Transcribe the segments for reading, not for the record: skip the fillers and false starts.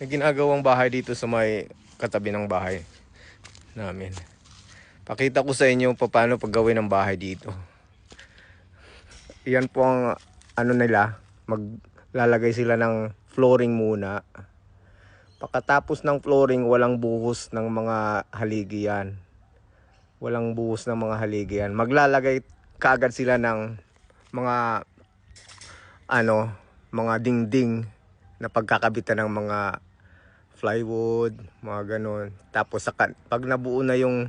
May ginagawang bahay dito sa may katabi ng bahay namin. Pakita ko sa inyo paano paggawin ng bahay dito. Yan po ang ano nila, maglalagay sila ng flooring muna. Pagkatapos ng flooring, walang buhos ng mga haligi yan. Walang buhos ng mga haligi yan. Maglalagay kaagad sila ng mga mga dingding na pagkakabitan ng mga plywood, mga ganon. Tapos pag nabuo na yung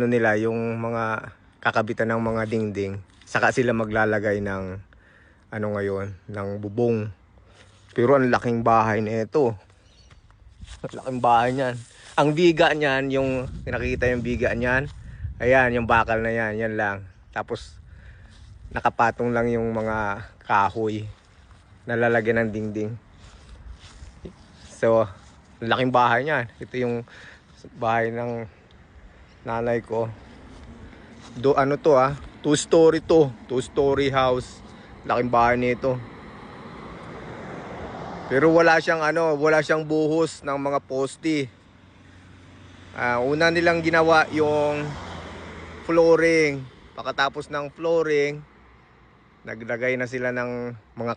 nila, yung mga kakabitan ng mga dingding, saka sila maglalagay ng ng bubong. Pero ang laking bahay nito. Ang laking bahay niyan. Ang biga niyan, yung nakikita yung biga niyan, ayan, yung bakal na yan, yan lang. Tapos nakapatong lang yung mga kahoy na lalagyan ng dingding. So, laking bahay niyan. Ito yung bahay ng nanay ko. Two story to. Two story house. Laking bahay nito. Pero wala siyang buhos ng mga poste. Una nilang ginawa yung flooring. Pagkatapos ng flooring, naglagay na sila ng mga